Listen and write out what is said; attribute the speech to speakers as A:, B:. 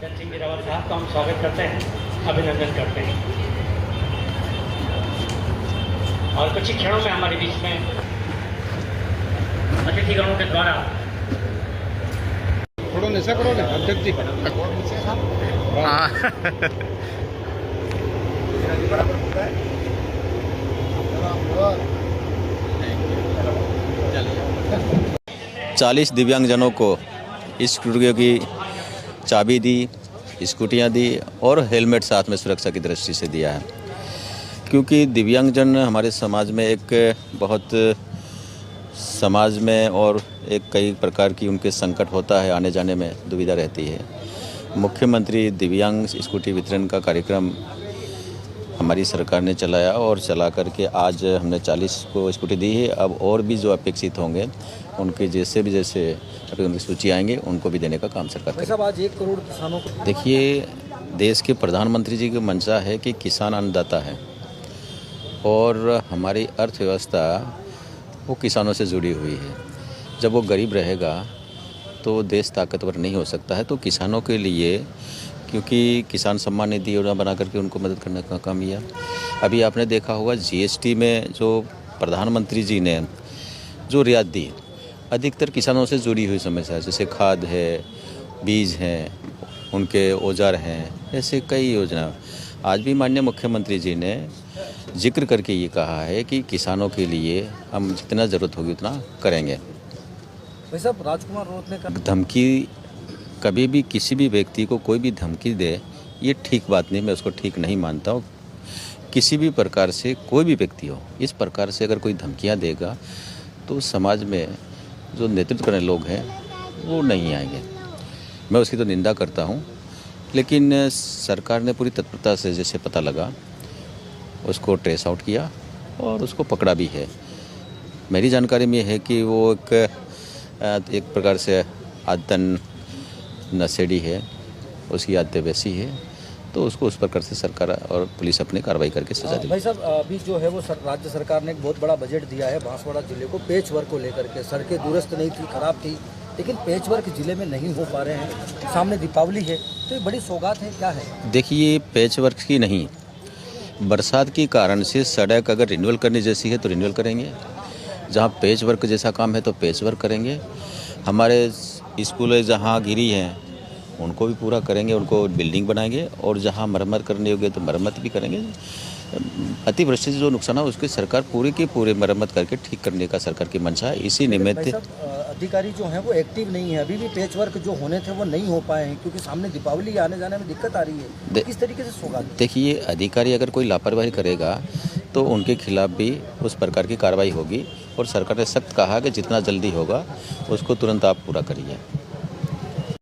A: सज्जन सिंह गिरावल साहब का हम स्वागत करते हैं, अभिनंदन करते हैं। और कुछ ही क्षणों में हमारे बीच में अतिथिगणों के द्वारा
B: थोड़ा निशा करो ना अध्यक्ष जी।
C: चालीस दिव्यांगजनों को स्कूटियों की चाबी दी, स्कूटियाँ दी और हेलमेट साथ में सुरक्षा की दृष्टि से दिया है, क्योंकि दिव्यांगजन हमारे समाज में एक बहुत समाज में और एक कई प्रकार की उनके संकट होता है, आने जाने में दुविधा रहती है। मुख्यमंत्री दिव्यांग स्कूटी वितरण का कार्यक्रम हमारी सरकार ने चलाया और चला करके आज हमने 40 को स्कूटी दी है। अब और भी जो अपेक्षित होंगे उनके जैसे अभी उनकी सूची आएंगे उनको भी देने का काम सरकार करेगी।
B: साहब आज 1 करोड़ किसानों को
C: देखिए, देश के प्रधानमंत्री जी की मंशा है कि किसान अन्नदाता है और हमारी अर्थव्यवस्था वो किसानों से जुड़ी हुई है। जब वो गरीब रहेगा तो देश ताकतवर नहीं हो सकता है। तो किसानों के लिए, क्योंकि किसान सम्मान निधि योजना बना करके उनको मदद करने का काम किया। अभी आपने देखा होगा जीएसटी में जो प्रधानमंत्री जी ने जो रियायत दी, अधिकतर किसानों से जुड़ी हुई समस्या है, जैसे खाद है, बीज हैं, उनके औजार हैं, ऐसे कई योजना। आज भी माननीय मुख्यमंत्री जी ने जिक्र करके ये कहा है कि किसानों के लिए हम जितना ज़रूरत होगी उतना करेंगे।
B: भाई साहब, राजकुमार राउत ने कहा
C: धमकी, कभी भी किसी भी व्यक्ति को कोई भी धमकी दे, ये ठीक बात नहीं, मैं उसको ठीक नहीं मानता हूँ। किसी भी प्रकार से कोई भी व्यक्ति हो, इस प्रकार से अगर कोई धमकियाँ देगा तो समाज में जो नेतृत्व करने लोग हैं वो नहीं आएंगे। मैं उसकी तो निंदा करता हूँ, लेकिन सरकार ने पूरी तत्परता से जैसे पता लगा उसको ट्रेस आउट किया और उसको पकड़ा भी है। मेरी जानकारी में है कि वो एक प्रकार से आदतन नशेड़ी है, उसकी आदतें वैसी है, तो उसको उस प्रकार से सरकार और पुलिस अपनी कार्रवाई करके सजा दी।
B: भाई साहब, अभी जो है वो राज्य सरकार ने एक बहुत बड़ा बजट दिया है बांसवाड़ा जिले को पेच वर्क को लेकर के। सड़कें दुरुस्त नहीं थी, खराब थी, लेकिन पेच वर्क जिले में नहीं हो पा रहे हैं। सामने दीपावली है तो ये बड़ी सौगात है, क्या है?
C: देखिए, पैच वर्क की नहीं, बरसात के कारण से सड़क अगर रिन्यूअल करने जैसी है तो रिन्यूअल करेंगे, जहाँ पैच वर्क जैसा काम है तो पैच वर्क करेंगे। हमारे स्कूल जहाँ गिरी हैं उनको भी पूरा करेंगे, उनको बिल्डिंग बनाएंगे, और जहाँ मरम्मत करनी होगी तो मरम्मत भी करेंगे। अतिवृष्टि से जो नुकसान है उसकी सरकार पूरे के पूरे मरम्मत करके ठीक करने का सरकार की मंशा है। इसी निमित्त
B: अधिकारी जो हैं वो एक्टिव नहीं है, अभी भी पेच वर्क जो होने थे वो नहीं हो पाए हैं, क्योंकि सामने दीपावली आने जाने में दिक्कत आ रही है। किस तरीके से सौगात?
C: देखिए, अधिकारी अगर कोई लापरवाही करेगा तो उनके खिलाफ भी उस प्रकार की कार्रवाई होगी, और सरकार ने सख्त कहा कि जितना जल्दी होगा उसको तुरंत आप पूरा करिए।